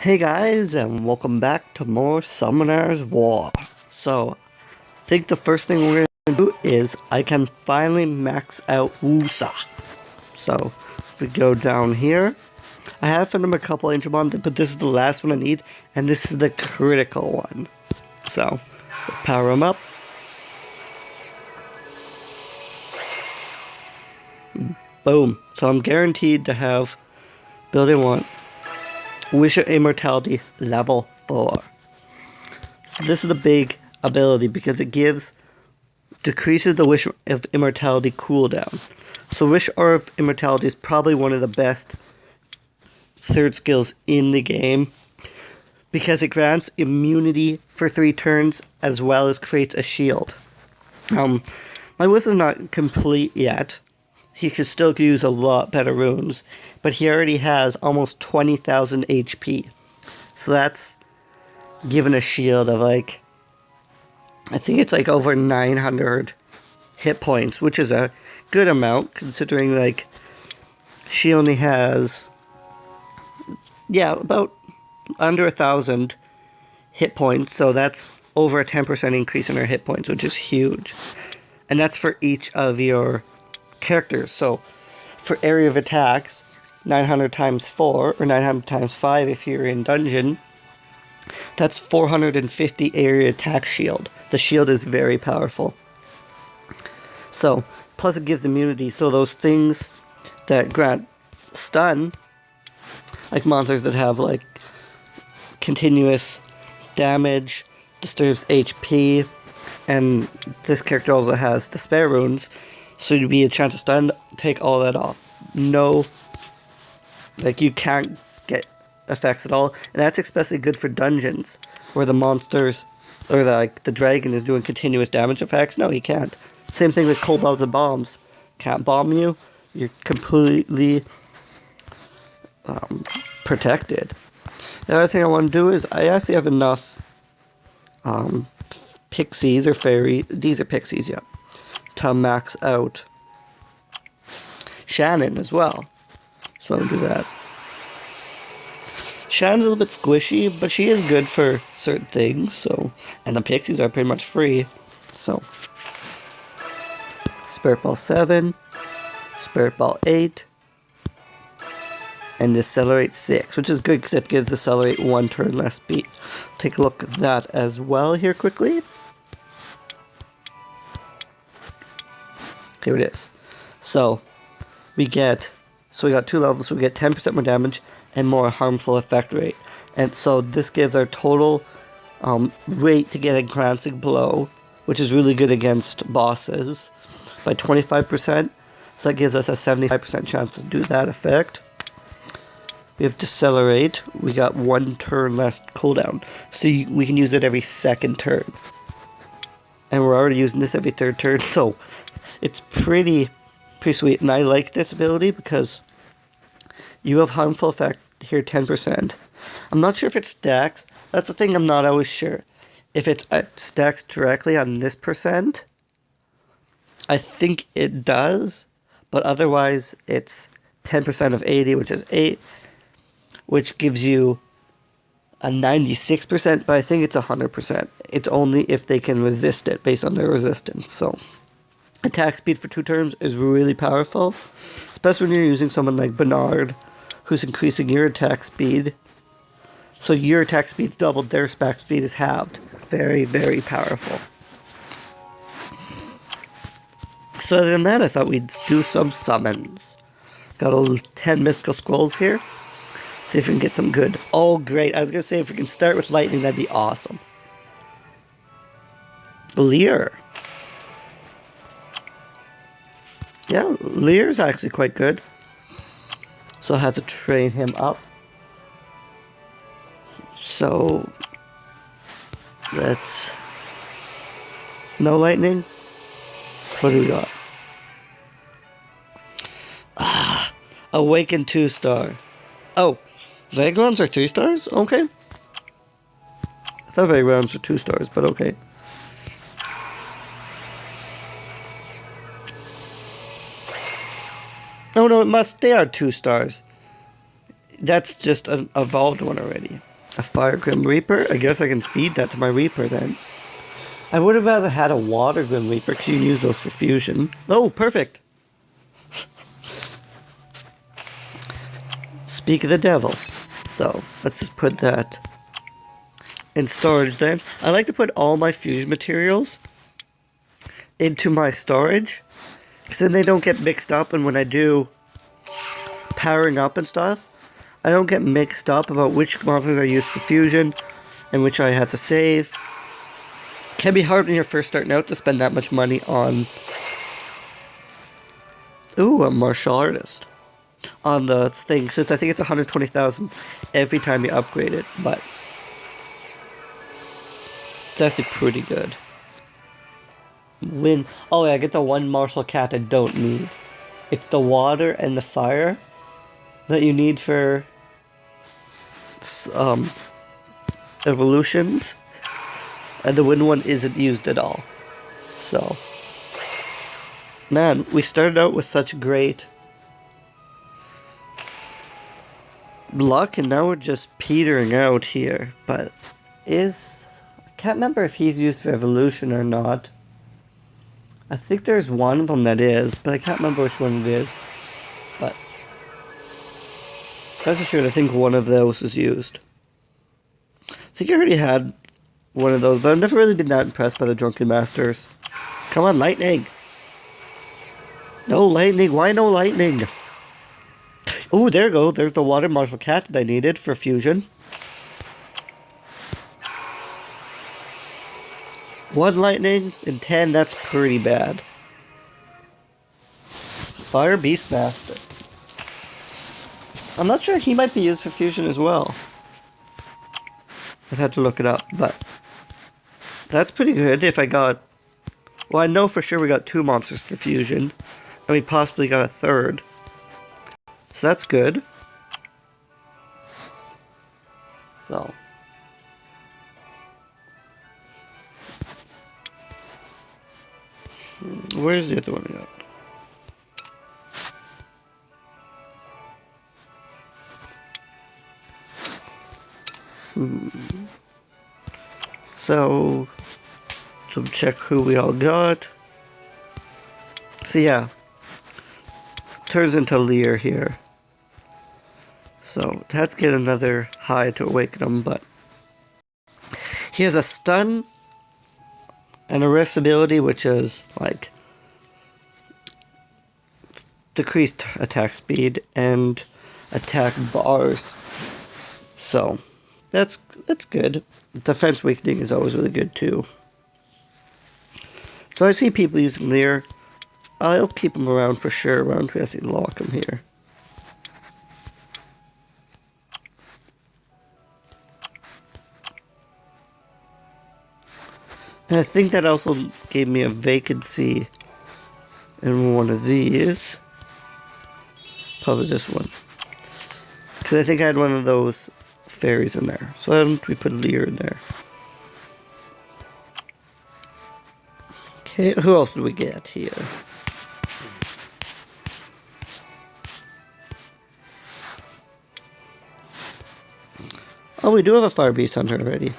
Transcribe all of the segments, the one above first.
Hey guys, and welcome back to more Summoner's War. So, I think the first thing we're going to do is I can finally max out Wusa. So, we go down here. I have found him a couple Angemon, but this is the last one I need, and this is the critical one. So, power him up. Boom. So I'm guaranteed to have ability 1. Wish of Immortality level 4. So this is the big ability because it decreases the Wish of Immortality cooldown. So Wish of Immortality is probably one of the best third skills in the game because it grants immunity for 3 turns as well as creates a shield. My Wish is not complete yet. He could still use a lot better runes, but he already has almost 20,000 HP. So that's given a shield of I think it's over 900 hit points, which is a good amount considering she only has, about under 1,000 hit points. So that's over a 10% increase in her hit points, which is huge. And that's for each of your characters. So for area of attacks, 900 times 4 or 900 times 5 if you're in dungeon, that's 450 area attack shield. The shield is very powerful. So plus it gives immunity, so those things that grant stun, like monsters that have continuous damage, disturbs HP, and this character also has despair runes, so you'd be a chance to stun, take all that off. No, you can't get effects at all, and that's especially good for dungeons, where the monsters, or the dragon is doing continuous damage effects. No, he can't. Same thing with kobolds and bombs. Can't bomb you, you're completely protected. The other thing I want to do is, I actually have enough pixies or fairy, these are pixies, yeah, to max out Shannon as well. So I'll do that. Shannon's a little bit squishy, but she is good for certain things, so, and the pixies are pretty much free. So Spirit Ball 7, Spirit Ball 8, and Decelerate 6, which is good because it gives Decelerate 1 turn less speed. Take a look at that as well here quickly. Here it is. So we got 2 levels, so we get 10% more damage and more harmful effect rate. And so this gives our total rate to get a glancing blow, which is really good against bosses, by 25%. So that gives us a 75% chance to do that effect. We have Decelerate. We got 1 turn less cooldown, so we can use it every 2nd turn. And we're already using this every 3rd turn, so it's pretty sweet. And I like this ability because you have harmful effect here 10%. I'm not sure if it stacks. That's the thing, I'm not always sure. If it stacks directly on this percent, I think it does, but otherwise it's 10% of 80, which is 8, which gives you a 96%, but I think it's 100%. It's only if they can resist it based on their resistance. So attack speed for 2 turns is really powerful, especially when you're using someone like Bernard, who's increasing your attack speed. So your attack speed's doubled, their attack speed is halved. Very, very powerful. So other than that, I thought we'd do some summons. Got a 10 mystical scrolls here. See if we can get some good. Oh, great. I was going to say, if we can start with lightning, that'd be awesome. Lear. Yeah, Lear's actually quite good. So I'll have to train him up. So let's... No lightning? What do we got? Awaken 2-star. Oh, Vagrons are 3 stars? Okay. I thought Vagrons were 2 stars, but okay. No, they are 2 stars. That's just an evolved one already. A Fire Grim Reaper? I guess I can feed that to my Reaper then. I would have rather had a Water Grim Reaper because you can use those for fusion. Oh, perfect! Speak of the devil. So, let's just put that in storage then. I like to put all my fusion materials into my storage, because then they don't get mixed up, and when I do powering up and stuff, I don't get mixed up about which monsters I use for fusion and which I had to save. It can be hard when you're first starting out to spend that much money on a martial artist on the thing, since I think it's 120,000 every time you upgrade it, but it's actually pretty good. Oh yeah, I get the one martial cat I don't need. It's the water and the fire that you need for evolutions, and the wind one isn't used at all. So, man, we started out with such great luck, and now we're just petering out here. But I can't remember if he's used for evolution or not. I think there's one of them that is, but I can't remember which one it is. But that's for sure, I think one of those is used. I think I already had one of those, but I've never really been that impressed by the Drunken Masters. Come on, lightning! No lightning, why no lightning? Oh, there you go, there's the water martial cat that I needed for fusion. One lightning and 10, that's pretty bad. Fire Beastmaster. I'm not sure, he might be used for fusion as well. I'd have to look it up, but that's pretty good if I got... Well, I know for sure we got 2 monsters for fusion, and we possibly got a 3rd. So that's good. So... where's the other one I got? So check who we all got. So yeah, turns into Lear here. So had to get another high to awaken him, but he has a stun and a rest ability, which is like decreased attack speed and attack bars. So that's good. Defense weakening is always really good too. So I see people using Lear. I'll keep him around for sure. Around we have to lock him here. And I think that also gave me a vacancy in one of these. Probably this one. Because I think I had one of those fairies in there. So why don't we put Lear in there? Okay, who else do we get here? Oh, we do have a Fire Beast Hunter already.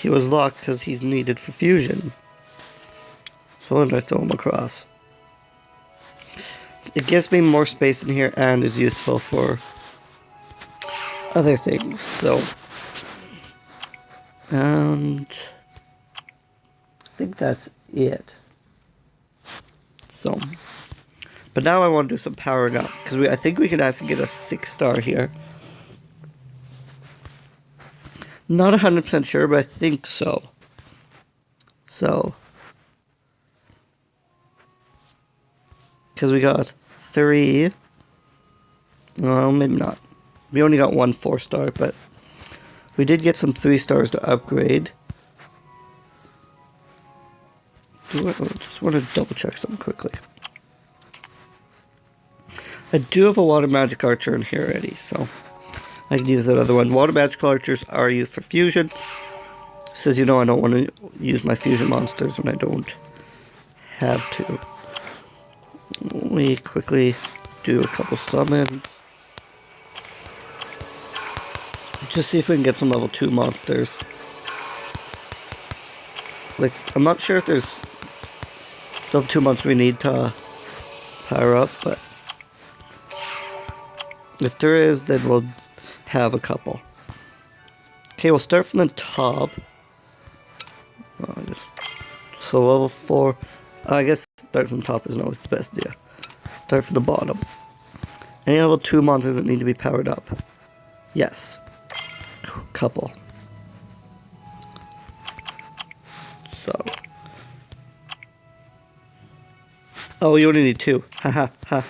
He was locked because he's needed for fusion. So why don't I throw him across? It gives me more space in here and is useful for other things. So, and I think that's it. So, but now I want to do some powering up because I think we can actually get a 6-star here. Not 100% sure, but I think so. So, because we got 3. Well, maybe not. We only got 1 4-star, but we did get some 3-stars to upgrade. I just want to double check something quickly. I do have a Water Magic Archer in here already, so I can use that other one. Water Magic Archers are used for fusion. Says, you know, I don't want to use my fusion monsters when I don't have to. don't we quickly do a couple summons? Just see if we can get some level 2 monsters. Like, I'm not sure if there's level 2 monsters we need to power up, but if there is, then we'll have a couple. Okay, we'll start from the top. So level 4, I guess start from the top isn't always the best idea. Start from the bottom. Any level 2 monsters that need to be powered up? Yes. Couple. So. Oh, you only need 2. Haha, ha.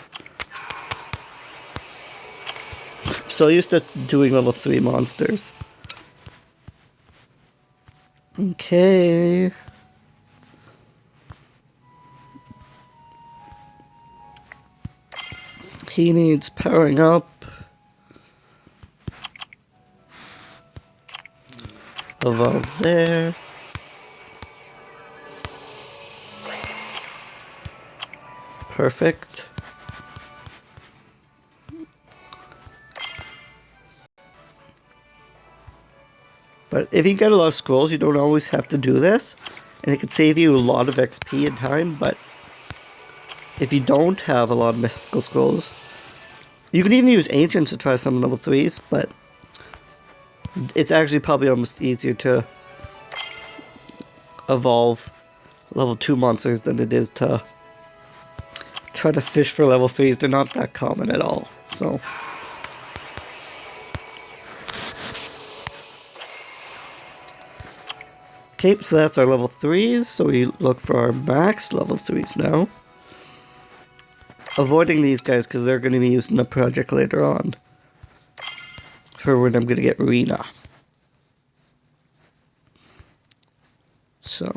So used to doing level 3 monsters. Okay. He needs powering up. Evolve there. Perfect. But if you get a lot of scrolls, you don't always have to do this. And it can save you a lot of XP and time, but if you don't have a lot of mystical scrolls, you can even use ancients to try some level 3s, but it's actually probably almost easier to evolve level 2 monsters than it is to try to fish for level 3s. They're not that common at all, so. Okay, so that's our level 3s, so we look for our max level 3s now. Avoiding these guys because they're going to be used in a project later on. For when I'm going to get Rena. So.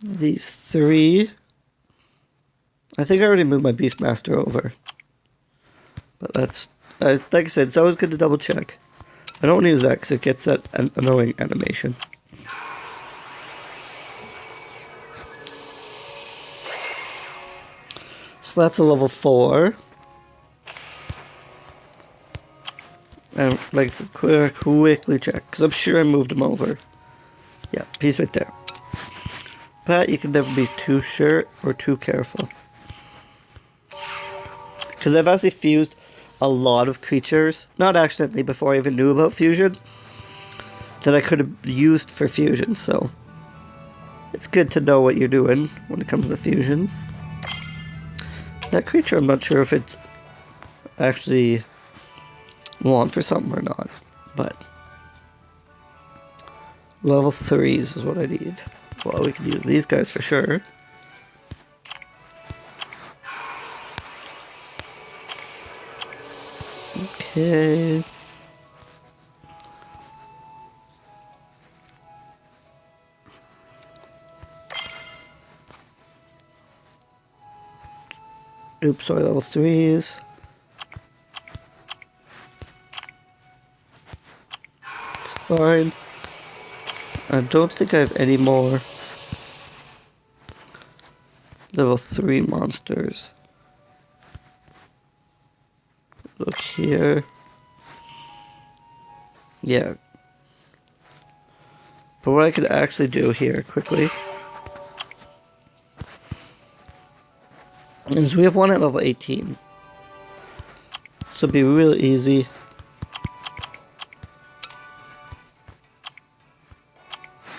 These 3. I think I already moved my Beastmaster over. But that's, like I said, it's always good to double check. I don't want to use that because it gets that annoying animation. So that's a level 4. And like I said, quickly check, because I'm sure I moved him over. Yeah, he's right there. But you can never be too sure or too careful. Because I've actually fused a lot of creatures, not accidentally before I even knew about fusion, that I could have used for fusion, so it's good to know what you're doing when it comes to fusion. That creature, I'm not sure if it's actually want for something or not, but level 3s is what I need. Well, we can use these guys for sure. Okay. Oops, sorry, level 3s. It's fine. I don't think I have any more level 3 monsters. Look here. Yeah. But what I could actually do here quickly is we have one at level 18. So it'd be real easy.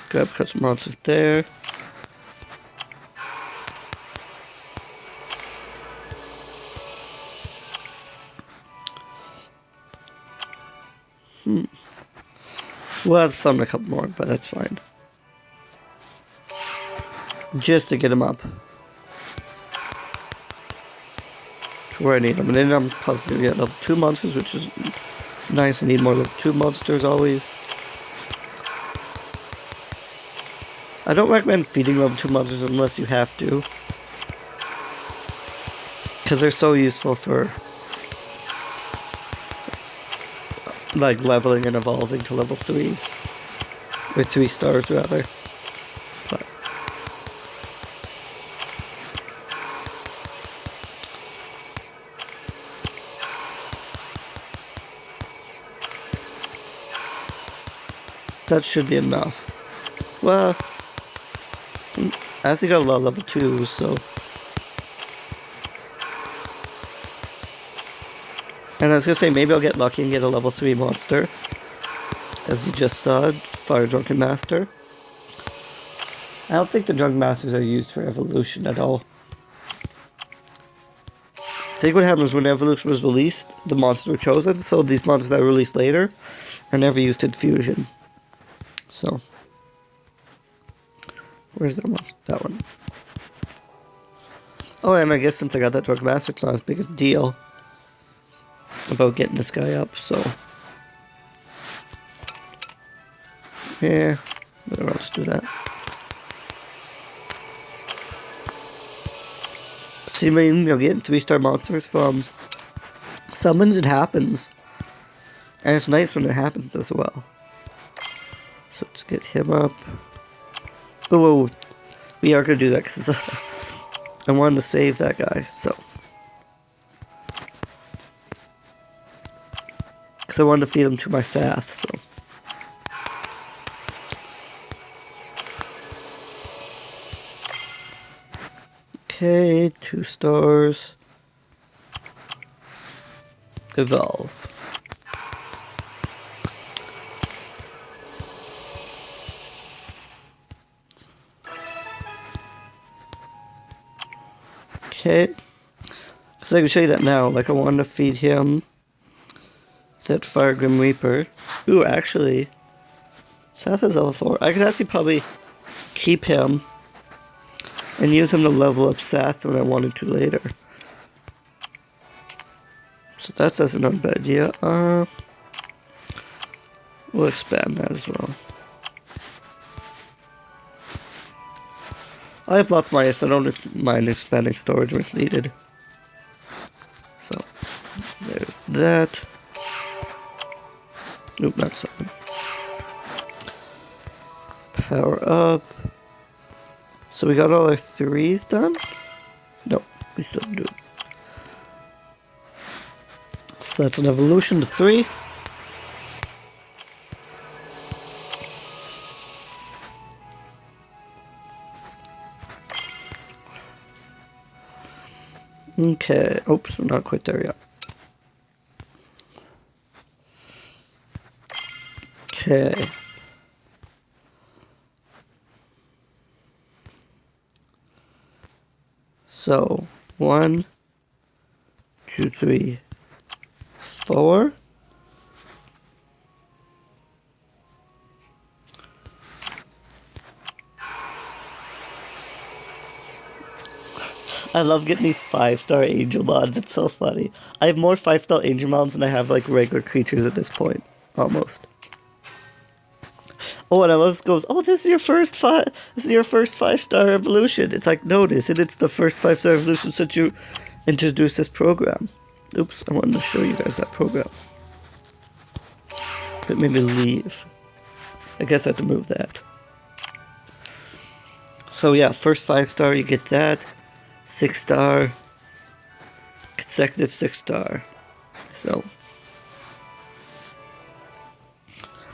Grab a couple monsters there. We'll have to summon a couple more, but that's fine. Just to get them up to where I need them. And then I'm probably going to get level 2 monsters, which is nice. I need more level 2 monsters always. I don't recommend feeding level 2 monsters unless you have to, because they're so useful for like leveling and evolving to level 3s. Or 3 stars rather. But That should be enough. Well, I actually got a lot of level 2s, so... And I was gonna say, maybe I'll get lucky and get a level 3 monster. As you just saw, Fire Drunken Master. I don't think the Drunken Masters are used for evolution at all. I think what happened was when evolution was released, the monsters were chosen, so these monsters that were released later are never used in fusion. So... Where's that one? That one. Oh, and I guess since I got that Drunken Master, it's not as big a deal about getting this guy up, so... Yeah, whatever, I'll just do that. See, I mean, getting 3-star monsters from summons, it happens. And it's nice when it happens as well. So let's get him up. Oh, we are going to do that because I wanted to save that guy, so. Because I wanted to feed him to my Sath, so. Okay, 2 stars. Evolve. Okay. Because I can show you that now. Like, I wanted to feed him that Fire Grim Reaper. Ooh, actually, Sath is level 4. I could actually probably keep him and use him to level up Sath when I wanted to later. So that's not a bad idea. We'll expand that as well. I have lots of money, so I don't mind expanding storage when it's needed. So, there's that. Nope, not something. Power up. So we got all our 3s done? No, we still didn't do it. So that's an evolution to 3. Okay, oops, we're not quite there yet. Okay. So, 1, 2, 3, 4. I love getting these 5-star angel mods, it's so funny. I have more 5-star angel mods than I have like regular creatures at this point, almost. Oh, and Alice goes, oh, this is your first 5-star evolution. It's like, no, it isn't. It's the first 5-star evolution since you introduced this program. Oops, I wanted to show you guys that program. But maybe leave. I guess I have to move that. So yeah, first 5-star, you get that. 6-star. Consecutive 6-star. So.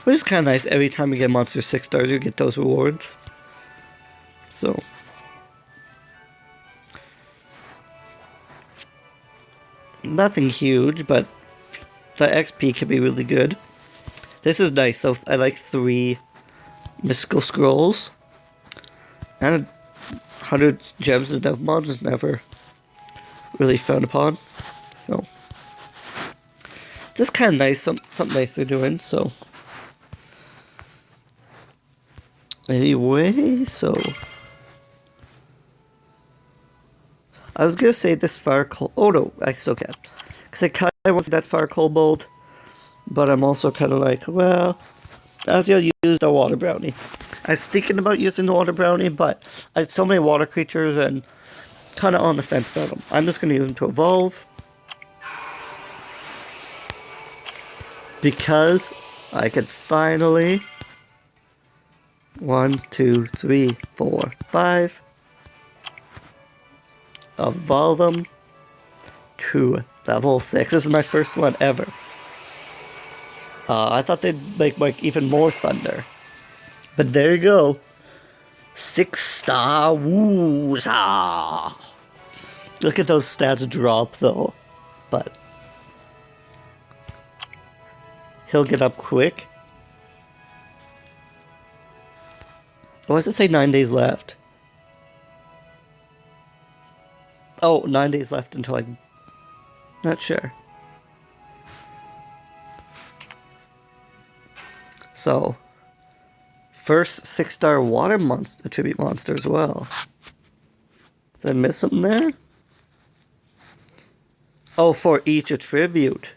Which is kind of nice. Every time you get monster 6 stars, you get those rewards. So. Nothing huge, but the XP can be really good. This is nice, though. I like 3 mystical scrolls. And 100 gems and dev mods is never really frowned upon. So. Just kind of nice. Something nice they're doing, so. Anyway, so I was gonna say this fire cold. Oh no, I still can, because I kind of want that fire kobold, but I'm also kind of like, well, as you'll use the water brownie. I was thinking about using the water brownie, but I have so many water creatures and kind of on the fence about them. I'm just gonna use them to evolve because I could finally. 1, 2, 3, 4, 5. Evolve them to level 6. This is my first one ever. I thought they'd make like even more thunder. But there you go. 6-star Wooza. Look at those stats drop though. But he'll get up quick. Why does it say 9 days left? Oh, 9 days left until I'm not sure. So, first 6-star water monster, attribute monster as well. Did I miss something there? Oh, for each attribute.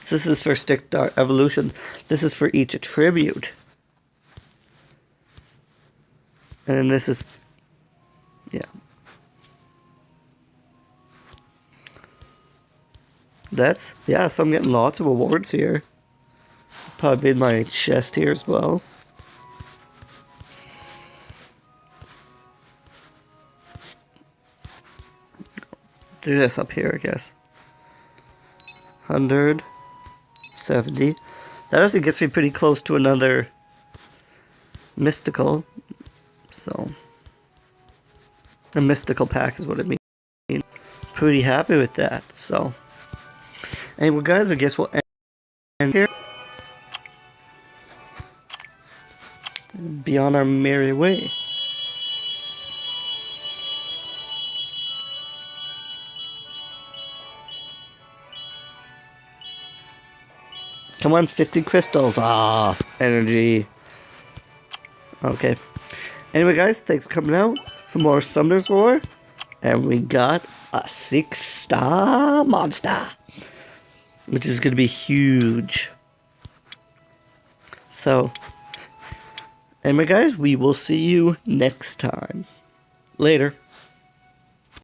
This is for 6-star evolution. This is for each attribute. And then this is, yeah. So I'm getting lots of awards here. Probably in my chest here as well. Do this up here, I guess. 170. That actually gets me pretty close to another mystical. So, a mystical pack is what it means. Pretty happy with that. So, anyway, guys, I guess we'll end here. Be on our merry way. Come on, 50 crystals. Ah, energy. Okay. Anyway, guys, thanks for coming out for more Summoner's War. And we got a 6-star monster, which is going to be huge. So, anyway, guys, we will see you next time. Later.